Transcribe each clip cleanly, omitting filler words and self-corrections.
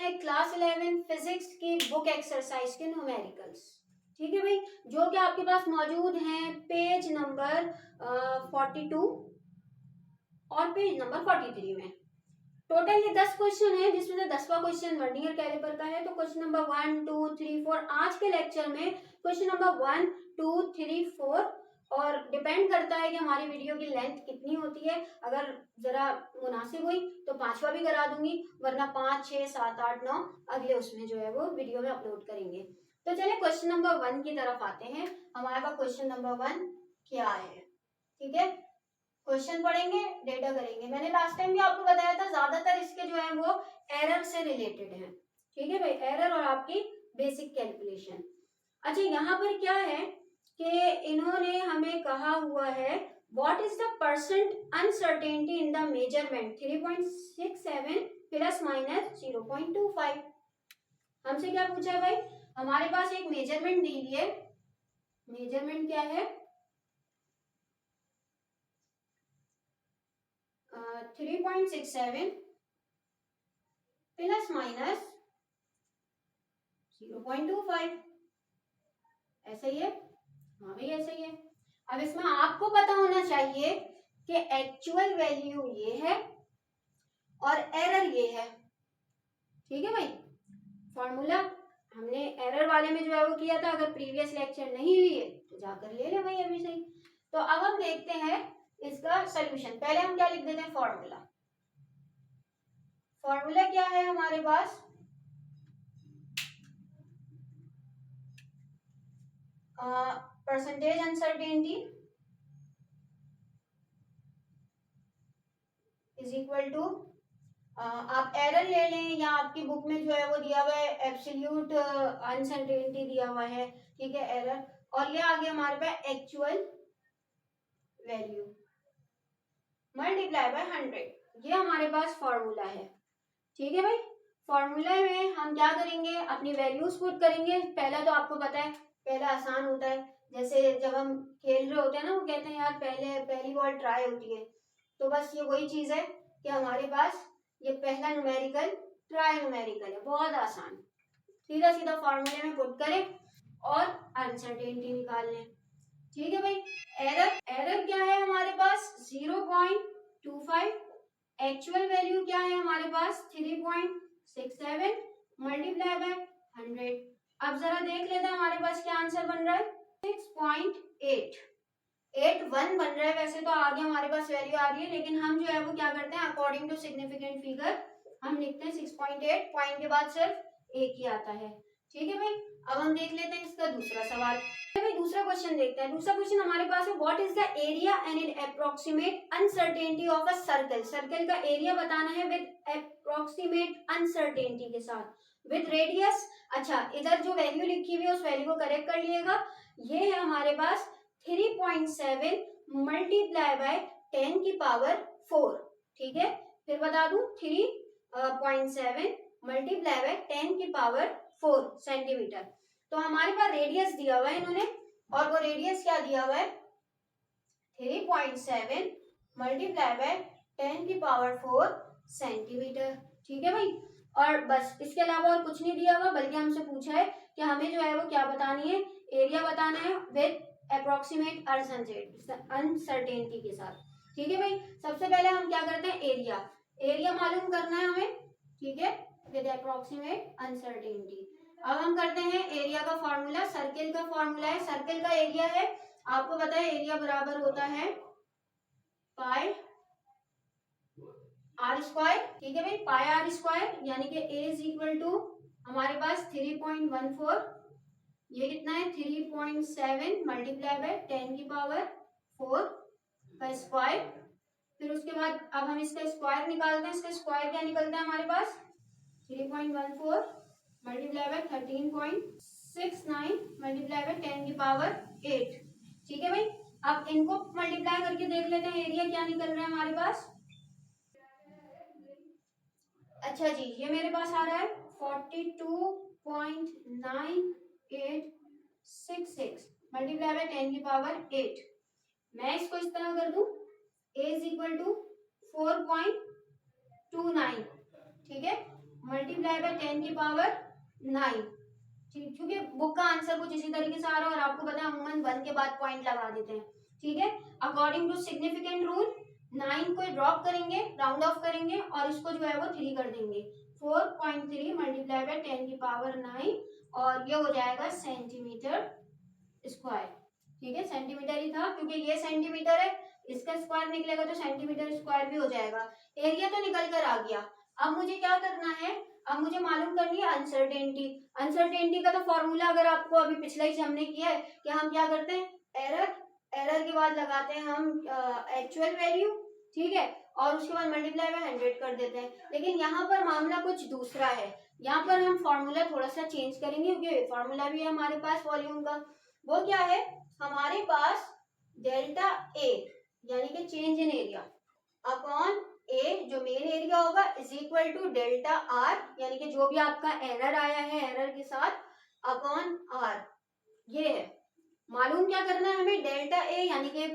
हैं class 11 physics की book exercise के न्यूमेरिकल्स। ठीक है भाई, जो कि आपके पास मौजूद हैं पेज नंबर 42 और पेज नंबर 43 में। टोटल ये 10 क्वेश्चन है, जिसमें से 10वां क्वेश्चन वर्नियर कैलिपर का है। तो क्वेश्चन नंबर 1 2 3 4 आज के लेक्चर में क्वेश्चन नंबर 1 2 3 4, और डिपेंड करता है कि हमारी वीडियो की लेंथ कितनी होती है। अगर जरा मुनासिब हुई तो 5वां भी करा दूंगी, वरना 5 6 7 8 9 अगले उसमें जो है वो वीडियो में अपलोड करेंगे। तो चलिए क्वेश्चन नंबर 1 की तरफ आते हैं। हमारे पास क्वेश्चन नंबर 1 क्या है, ठीक है। क्वेश्चन पढ़ेंगे, डेटा करेंगे। मैंने लास्ट टाइम भी आपको बताया था ज्यादातर इसके जो है वो एरर से रिलेटेड है, ठीक है भाई, एरर और आपकी बेसिक कैलकुलेशन। अच्छा, यहाँ पर क्या है कि इन्होंने हमें कहा हुआ है what is the percent uncertainty in the measurement 3.67 plus minus 0.25। हमसे क्या पूछा है भाई, हमारे पास एक मेजरमेंट दी हुई है। मेजरमेंट क्या है, 3.67 प्लस माइनस 0.25, ऐसा ही है। हाँ भाई ऐसा ही है। अब इसमें आपको पता होना चाहिए कि एक्चुअल वैल्यू ये है और एरर ये है, ठीक है भाई। फॉर्मूला हमने एरर वाले में जो है वो किया था, अगर प्रीवियस लेक्चर नहीं लिए तो जाकर ले ले भाई अभी सही। तो अब हम देखते हैं इसका सॉल्यूशन। पहले हम क्या लिख देते हैं, फॉर्मूला। फॉर्मूला क्या है हमारे पास, percentage uncertainty is equal to, आप एरर ले लें या आपकी बुक में जो है वो दिया हुआ है एब्सोल्यूट अनसर्टेनिटी दिया हुआ है, ठीक है, एरर। और ये आ गया हमारे पास एक्चुअल वैल्यू मल्टीप्लाई बाय 100। ये हमारे पास फॉर्मूला है, ठीक है भाई। फॉर्मूला में हम क्या करेंगे, अपनी वैल्यूज पुट करेंगे। पहला तो आपको पता है, पहला आसान होता है। जैसे जब हम खेल रहे होते हैं ना, वो कहते हैं यार पहली बॉल ट्राई होती है। तो बस ये वही चीज है कि हमारे पास ये पहला न्यूमेरिकल ट्राई न्यूमेरिकल है, बहुत आसान। सीधा सीधा फॉर्मूले में पुट करें और अनसर्टेनिटी निकाल लें, ठीक है भाई। एरर क्या है हमारे पास 0.25, एक्चुअल वैल्यू क्या है हमारे पास 3.67 मल्टीप्लाई बाय 100। अब जरा देख लेते हैं हमारे पास क्या आंसर बन रहा है, 6.81 बन रहा है। वैसे तो आगे हमारे पास वैल्यू आ रही है, लेकिन हम जो है वो क्या करते हैं, अकॉर्डिंग टू सिग्निफिकेंट फिगर हम लिखते हैं 6.8, पॉइंट के बाद सिर्फ एक ही आता है, ठीक है भाई। अब हम देख लेते हैं इसका दूसरा सवाल। भाई दूसरा क्वेश्चन देखते हैं। दूसरा क्वेश्चन हमारे पास है what is the area and in approximate uncertainty of a circle. Circle का एरिया बताना है विद अप्रोक्सीमेट अनसर्टेनिटी के साथ, विद रेडियस। अच्छा, इधर जो वैल्यू लिखी हुई है उस वैल्यू को करेक्ट कर लिएगा। ये है हमारे पास 3.7 मल्टीप्लाई बाय 10 की पावर 4, ठीक है। फिर बता दूं 3.7 मल्टीप्लाई बाय 10 की पावर 4 सेंटीमीटर। तो हमारे पास रेडियस दिया हुआ है इन्होंने, और वो रेडियस क्या दिया हुआ है 3.7 मल्टीप्लाई बाय 10 की पावर 4 सेंटीमीटर, ठीक है भाई। और बस इसके अलावा और कुछ नहीं दिया हुआ, बल्कि हमसे पूछा है कि हमें जो है वो क्या बतानी है, एरिया बताना है विद अप्रोक्सीमेट अनसर्टेनिटी के साथ, ठीक है भाई। सबसे पहले हम क्या करते हैं, एरिया मालूम करना है हमें, ठीक है, विद अप्रोक्सीमेट अनसर्टेनिटी। अब हम करते हैं एरिया का फॉर्मूला। सर्किल का फॉर्मूला है, सर्किल का एरिया है, आपको पता है एरिया बराबर होता है पाई आर स्क्वायर, ठीक है भाई, पाई आर स्क्वायर, यानी कि ए इज इक्वल टू हमारे पास 3.14, ये कितना है 3.7 मल्टीप्लाई बाय 10 की पावर 4 का स्क्वायर। फिर उसके बाद अब हम इसका स्क्वायर निकालते हैं। इसका स्क्वायर क्या निकलता है हमारे पास 3.14 मल्टीप्लाई बाय 13.69 मल्टीप्लाई बाय 10 की पावर 8, ठीक है भाई। अब इनको मल्टीप्लाई करके देख लेते हैं एरिया क्या निकल रहा है हमारे पास। अच्छा जी, ये मेरे पास आ रहा है 42.9866 मल्टीप्लाई बाय 10 की पावर 8। मैं इसको इस तरह कर दूं, a इज इक्वल टू 4.29, ठीक है। मल्टीप्लाई बाय 10 की पावर 9। ठीक, क्योंकि बुक का आंसर कुछ इसी तरीके से आ रहा है और आपको पता है अमूमन 1 के बाद पॉइंट लगा देते हैं। ठीक है, अकॉर्डिंग टू सिग्निफिकेंट रूल 9 को ड्रॉप करेंगे, राउंड ऑफ करेंगे और इसको जो है वो 3 कर देंगे। 4.3 मल्टीप्लाई बाय 10 की पावर 9 और ये हो जाएगा सेंटीमीटर स्क्वायर। ठीक है, सेंटीमीटर ही था क्योंकि ये सेंटीमीटर है, इसका स्क्वायर निकलेगा तो सेंटीमीटर स्क्वायर भी हो जाएगा। एरिया तो निकल कर आ गया। अब मुझे क्या करना है, अब मुझे मालूम करनी है अनसर्टेनिटी। अनसर्टेनिटी का तो फॉर्मूला अगर आपको अभी पिछले ही हमने किया है कि हम क्या करते हैं, एरर के बाद लगाते हैं हम एक्चुअल वैल्यू। ठीक है, और उसके बाद मल्टीप्लाई बाय 100 कर देते हैं। लेकिन यहाँ पर मामला कुछ दूसरा है, यहाँ पर हम फॉर्मूला थोड़ा सा चेंज करेंगे क्योंकि फॉर्मूला भी है हमारे पास वॉल्यूम का। वो क्या है, हमारे पास डेल्टा ए यानी कि change in area upon A जो मेन एरिया होगा is equal to delta R यानी कि जो भी आपका एरर आया है एरर के साथ अपॉन आर। ये है मालूम क्या करना है हमें, डेल्टा ए यानी कि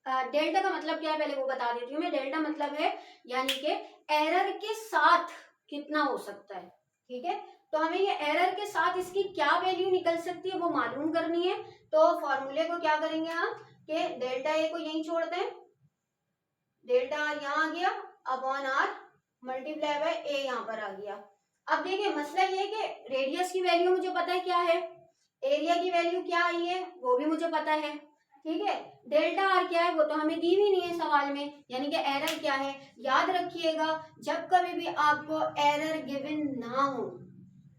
डेल्टा का मतलब क्या है पहले वो बता देती हूँ मैं। डेल्टा मतलब है यानी कि एरर के साथ कितना हो सकता है। ठीक है, तो हमें ये एरर के साथ इसकी क्या वैल्यू निकल सकती है वो मालूम करनी है। तो फॉर्मूले को क्या करेंगे हम कि डेल्टा ए को यहीं छोड़ते हैं, डेल्टा आर यहाँ आ गया अपॉन आर मल्टीप्लाई बाय ए यहाँ पर आ गया। अब देखिए मसला ये है कि रेडियस की वैल्यू मुझे पता है क्या है, एरिया की वैल्यू क्या आई है वो भी मुझे पता है। ठीक है, डेल्टा आर क्या है वो तो हमें दी भी नहीं है सवाल में, यानी कि एरर क्या है। याद रखिएगा जब कभी भी आपको एरर गिवन ना हो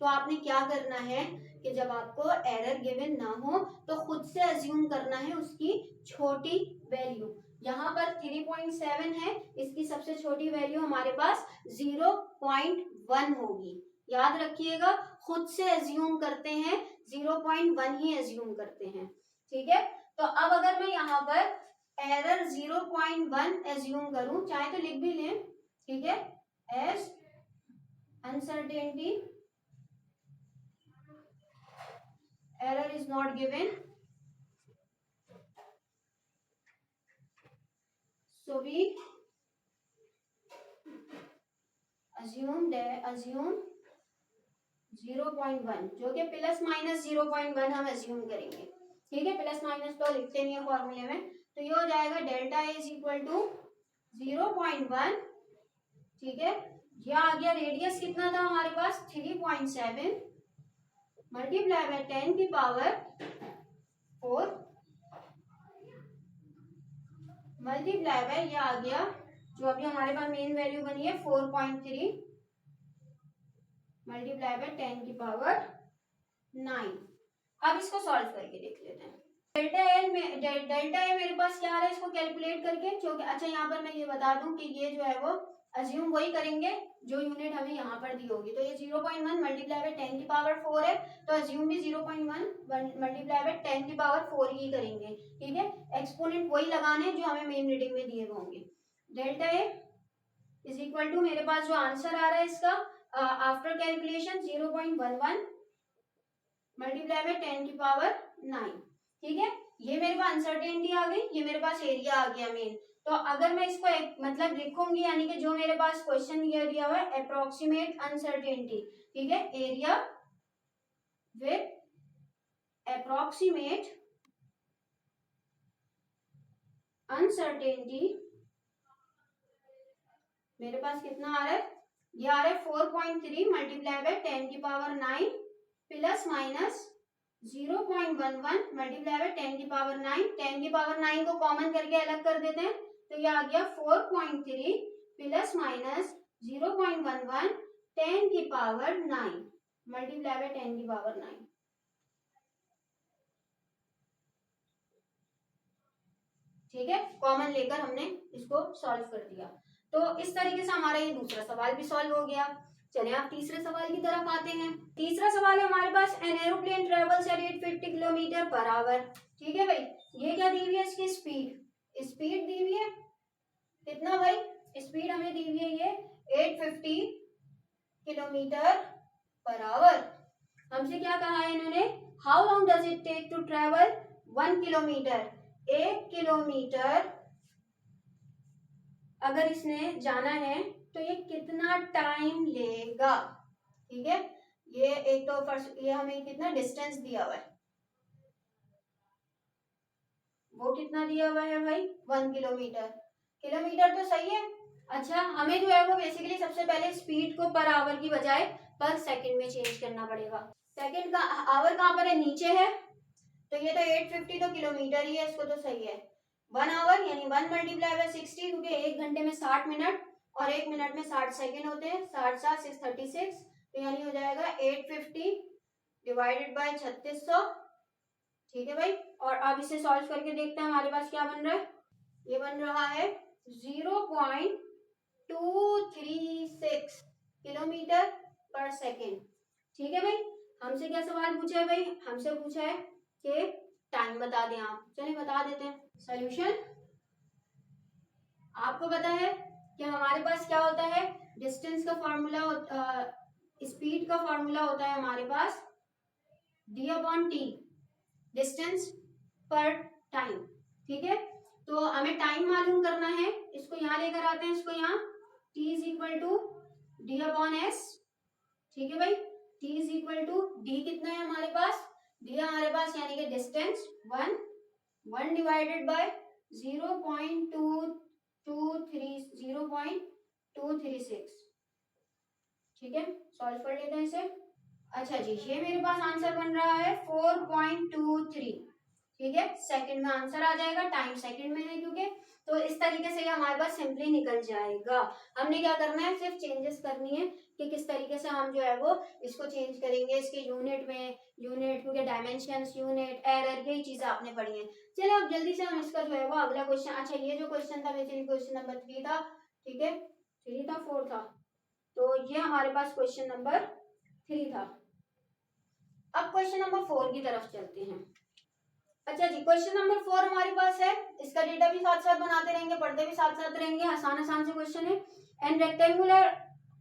तो आपने क्या करना है कि जब आपको एरर गिवन ना हो तो खुद से अज्यूम करना है उसकी छोटी वैल्यू। यहाँ पर 3.7 है, इसकी सबसे छोटी वैल्यू हमारे पास 0.1 होगी। याद रखिएगा खुद से अज्यूम करते हैं, 0.1 ही अज्यूम करते हैं। ठीक है, तो अब अगर मैं यहाँ पर एरर 0.1 अज्यूम करूं, चाहे तो लिख भी लें। ठीक है, as uncertainty error is not given, so we assume 0.1 जो कि प्लस माइनस 0.1 हम अज्यूम करेंगे। ठीक है, प्लस माइनस तो लिखते नहीं है फॉर्मूले में, तो ये हो जाएगा delta A is equal to 0.1। ठीक है, ये आ गया। रेडियस कितना था हमारे पास 3.7 मल्टीप्लाई बाय 10 की पावर 4 मल्टीप्लाई बाय ये आ गया जो अभी हमारे पास मेन वैल्यू बनी है 4.3 मल्टीप्लाई बाय 10 की पावर 9। अब इसको सॉल्व करके देख लेते हैं। डेल्टा ए मेरे पास क्या आ रहा है, इसको कैलकुलेट करके जो कि अच्छा यहाँ पर मैं ये बता दूं कि ये जो है वो अज्यूम वही करेंगे जो यूनिट हमें यहाँ पर दी होगी। तो ये 0.1 मल्टीप्लाई बाय 10 की पावर 4 है, तो अज्यूम भी 0.1 मल्टीप्लाई बाय 10 की पावर 4 ही करेंगे। ठीक है, एक्सपोनेंट वही लगाने जो हमें मेन रीडिंग में दिए होंगे। Delta A is equal to मेरे पास जो आंसर आ रहा है इसका आफ्टर कैलकुलेशन 0.11 मल्टीप्लाई बाय 10 की पावर 9। ठीक है, ये मेरे पास अनसर्टेनिटी आ गई, ये मेरे पास एरिया आ गया मेन। तो अगर मैं इसको मतलब लिखूंगी यानी कि जो मेरे पास क्वेश्चन ये दिया हुआ है अप्रोक्सीमेट अनसर्टेनिटी। ठीक है, एरिया विथ अप्रोक्सीमेट अनसर्टेनिटी मेरे पास कितना आ रहा है, ये आ रहा है 4.3 मल्टीप्लाई बाय 10 की power 9 plus minus 0.11 multiply by 10 की पावर 9। 10 की पावर 9 को कॉमन करके अलग कर देते हैं तो ये आ गया 4.3 प्लस माइनस 0.11 10 की पावर 9 मल्टीप्लाई बाय 10 की पावर 9। ठीक है, कॉमन लेकर हमने इसको सॉल्व कर दिया। तो इस तरीके से हमारा ये दूसरा सवाल भी सॉल्व हो गया। चलिए आप तीसरे सवाल की तरफ आते हैं। तीसरा सवाल है हमारे पास an aeroplane travels at 850 kilometre per hour. ठीक है भाई, ये क्या दी हुई है, इसकी स्पीड दी हुई है कितना भाई, स्पीड हमें दी हुई है ये 850 किलोमीटर पर आवर। हमसे क्या कहा है इन्होंने, how long does it take to travel 1 kilometre. 1 kilometre अगर इसने जाना है तो ये कितना टाइम लेगा। ठीक है। ये एक तो फर्स्ट ये हमें कितना डिस्टेंस दिया हुआ है, वो कितना दिया हुआ है भाई 1 किलोमीटर। किलोमीटर तो सही है। अच्छा हमें जो है वो बेसिकली सबसे पहले स्पीड को पर आवर की बजाय पर सेकंड में चेंज करना पड़ेगा। सेकंड का आवर कहाँ पर है, नीचे है, तो ये तो 850 तो किलोमीटर ही है, इसको तो सही है। 1 आवर यानी 1 मल्टीप्लाई बाय 60, क्योंकि 1 घंटे में 60 मिनट और 1 मिनट में 60 सेकंड होते हैं, 60 60 636, तो यानी हो जाएगा 850 डिवाइडेड बाय 3600। ठीक है भाई, और अब इसे सॉल्व करके देखते हैं हमारे पास क्या बन रहा है। ये बन रहा है 0.236 किलोमीटर पर सेकेंड। ठीक है भाई, हमसे क्या सवाल पूछा है भाई, हमसे पूछा है कि टाइम बता दें आप। चलिए बता देते हैं सॉल्यूशन। आपको पता है कि हमारे पास क्या होता है, डिस्टेंस का फॉर्मूला, स्पीड का फॉर्मूला होता है हमारे पास d/t, डिस्टेंस पर टाइम। ठीक है, तो हमें टाइम मालूम करना है, इसको यहाँ लेकर आते हैं, इसको यहाँ t is equal to d/s। ठीक है भाई, t is equal to d कितना है हमारे पास, d हमारे पास यानी कि डिस्टेंस 1 डिवाइडेड बाय 0.236। ठीक है, सॉल्व कर लेते हैं इसे। अच्छा जी, ये मेरे पास आंसर बन रहा है 4.23। ठीक है, सेकंड में आंसर आ जाएगा, टाइम सेकंड में है क्योंकि, तो इस तरीके से ये हमारे पास सिंपली निकल जाएगा। हमने क्या करना है, सिर्फ चेंजेस करनी है कि किस तरीके से हम जो है वो इसको चेंज करेंगे, इसके यूनिट में, यूनिट क्योंकि डायमेंशंस, यूनिट, एरर, यही चीजें आपने पढ़ी है। चलिए अब जल्दी से हम इसका जो है वो अगला क्वेश्चन, अच्छा ये जो क्वेश्चन था बेसिकली क्वेश्चन नंबर 3 था। ठीक है, 3 था 4 था, तो ये हमारे पास क्वेश्चन नंबर 3 था। अब क्वेश्चन नंबर 4 की तरफ चलते हैं। अच्छा जी, क्वेश्चन नंबर 4 हमारे पास है, इसका डेटा भी साथ साथ बनाते रहेंगे, पढ़ते भी साथ साथ रहेंगे, आसान आसान से क्वेश्चन है। And rectangular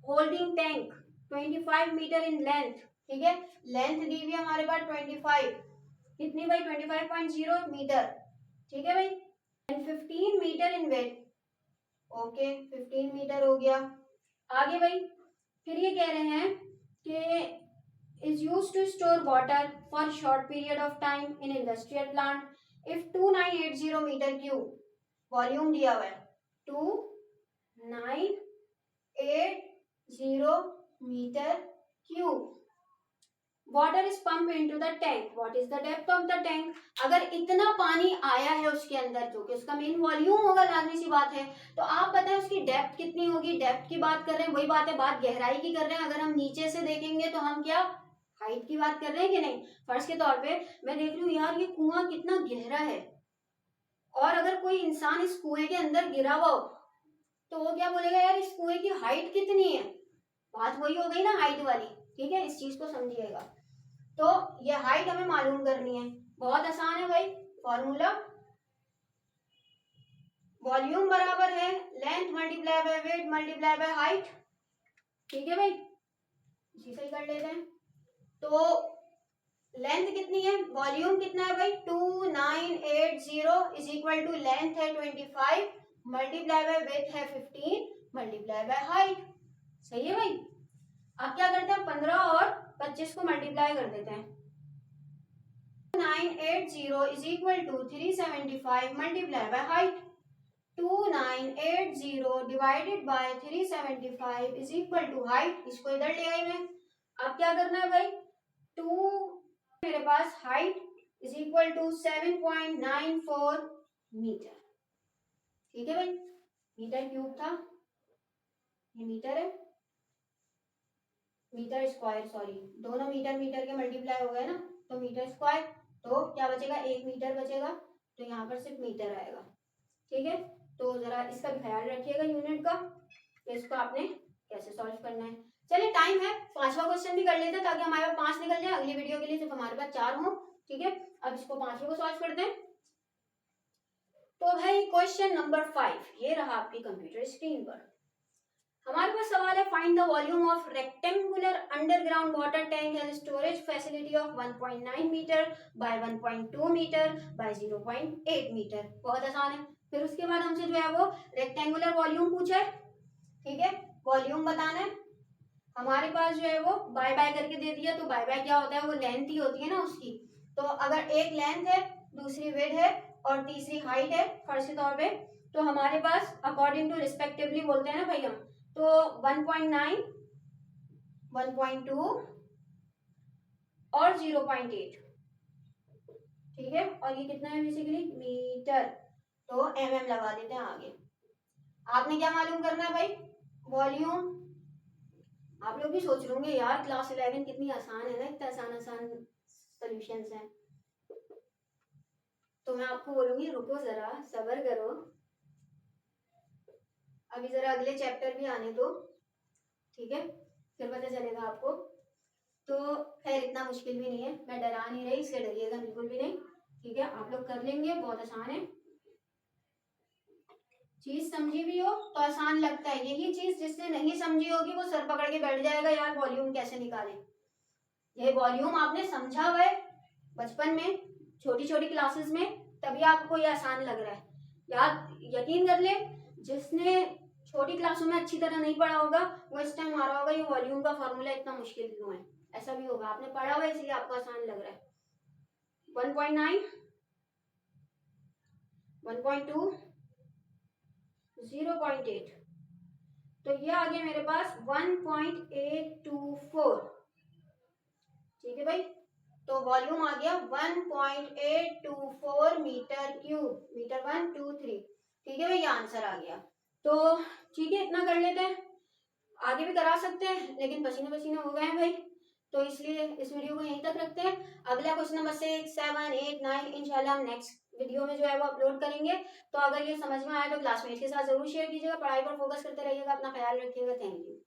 holding tank 25 metre in length. ठीक है, लेंथ दी हुई है हमारे पास 25, कितनी भाई 25.0 मीटर। ठीक है भाई, and 15 metre in weight. Okay 15 metre हो गया। आगे भाई फिर ये कह रहे हैं कि is used to store water for short period of time in industrial plant if 2980 meter cube volume दिया हुआ है 2980 metre cube, water is pump into the tank, what is the depth of the tank. अगर इतना पानी आया है उसके अंदर, जो कि उसका मेन वॉल्यूम होगा, लाजमी सी बात है, तो आप बताएं उसकी डेप्थ कितनी होगी। डेप्थ की बात कर रहे हैं, वही बात है, बात गहराई की कर रहे हैं। अगर हम नीचे से देखेंगे तो हम क्या हाइट की बात कर रहे हैं कि नहीं। फर्ज के तौर पे मैं देख रही हूँ यार ये कुआं कितना गहरा है, और अगर कोई इंसान इस कुएं के अंदर गिरा हुआ हो तो वो क्या बोलेगा, यार इस कुएं की हाइट कितनी है। बात वही हो गई ना हाइट वाली। ठीक है, इस चीज को समझिएगा। तो ये हाइट हमें मालूम करनी है, बहुत आसान है भाई। फॉर्मूला वॉल्यूम बराबर है length multiply by weight multiply by height. ठीक है भाई, इसी से ही कर लेते हैं। तो लेंथ कितनी है, वॉल्यूम कितना है भाई 2980 इज इक्वल टू लेंथ है 25 मल्टीप्लाई बाय वेट है 15 मल्टीप्लाई बाय हाइट। सही है भाई। अब क्या करते हैं, 15 और 25 को मल्टीप्लाई कर देते हैं। 2980 is equal to 375 multiply by height. 2980 divided by 375 is equal to height. इसको इधर ले आई मैं। अब क्या करना है भाई, 2 मेरे पास height is equal to 7.94 metre. ठीक है भाई, मीटर क्यूब था, ये मीटर है, मीटर स्क्वायर, सॉरी दोनों मीटर मीटर के मल्टीप्लाई हो गए ना, तो मीटर स्क्वायर, तो क्या बचेगा 1 मीटर बचेगा, तो यहाँ पर सिर्फ मीटर आएगा। ठीक है, तो जरा इसका भी ख्याल रखिएगा यूनिट का, तो इसको आपने कैसे सॉल्व करना है। चलिए टाइम है, 5वां क्वेश्चन भी कर लेते हैं ताकि हमारे पास 5 निकल जाए, अगली वीडियो के लिए सिर्फ हमारे पास 4 हो। ठीक है, अब इसको 5वें को सॉल्व करते हैं। तो भाई क्वेश्चन नंबर 5 ये रहा आपकी कंप्यूटर स्क्रीन पर। हमारे पास सवाल है, find the volume of rectangular underground water tank has storage facility of 1.9 metre by 1.2 metre by 0.8 metre. बहुत आसान है। फिर उसके बाद हमसे जो है वो रेक्टेंगुलर वॉल्यूम पूछा है। ठीक है, वॉल्यूम बताना है। हमारे पास जो है वो बाय बाय करके दे दिया, तो बाय बाय क्या होता है, वो लेंथ ही होती है ना उसकी। तो अगर एक लेंथ है, दूसरी विड्थ है और तीसरी हाइट है फर्स्ट तौर पे, तो हमारे पास अकॉर्डिंग टू रिस्पेक्टिवली बोलते हैं ना भाई हम, तो 1.9, 1.2 और 0.8, ठीक है। और ये कितना है बेसिकली मीटर, तो लगा देते हैं आगे। आपने क्या मालूम करना है भाई, वॉल्यूम। आप लोग भी सोच रहे होंगे यार क्लास 11 कितनी आसान है ना, इतना आसान आसान सॉल्यूशंस हैं। तो मैं आपको बोलूंगी रुको जरा, सब्र करो, अभी जरा अगले चैप्टर भी आने दो, ठीक है, फिर पता चलेगा आपको। तो खैर इतना मुश्किल भी नहीं है, मैं डरा नहीं रही, इससे डरिएगा बिल्कुल भी नहीं, ठीक है, आप लोग कर लेंगे, बहुत आसान है। चीज समझी भी हो तो आसान लगता है, यही चीज जिसने नहीं समझी होगी वो सर पकड़ के बैठ जाएगा यार वॉल्यूम कैसे निकालें। ये वॉल्यूम आपने समझा हुआ है बचपन में, छोटी छोटी क्लासेस में, तभी आपको ये आसान लग रहा है। याद यकीन कर ले, जिसने छोटी क्लासों में अच्छी तरह नहीं पढ़ा होगा वो इस टाइम आ रहा होगा ये वॉल्यूम का फॉर्मूला इतना मुश्किल क्यों है, ऐसा भी होगा, आपने पढ़ा हुआ है इसलिए आपको आसान लग रहा है। 1.9, 1.2, 0.8, तो ये आ गया मेरे पास 1.824, ठीक है भाई। तो वॉल्यूम आ गया 1.824 मीटर क्यूब, मीटर 1 2 3, ठीक है भाई, ये आंसर आ गया। तो ठीक है, इतना कर लेते हैं, आगे भी करा सकते हैं लेकिन पसीने पसीने हो गए हैं भाई, तो इसलिए इस वीडियो को यहीं तक रखते हैं। अगला क्वेश्चन नंबर 6 7 8 9 इंशाल्लाह हम नेक्स्ट वीडियो में जो है वो अपलोड करेंगे। तो अगर ये समझ में आया तो क्लासमेट के साथ जरूर शेयर कीजिएगा, पढ़ाई पर फोकस करते रहिएगा, अपना ख्याल रखिएगा, थैंक यू।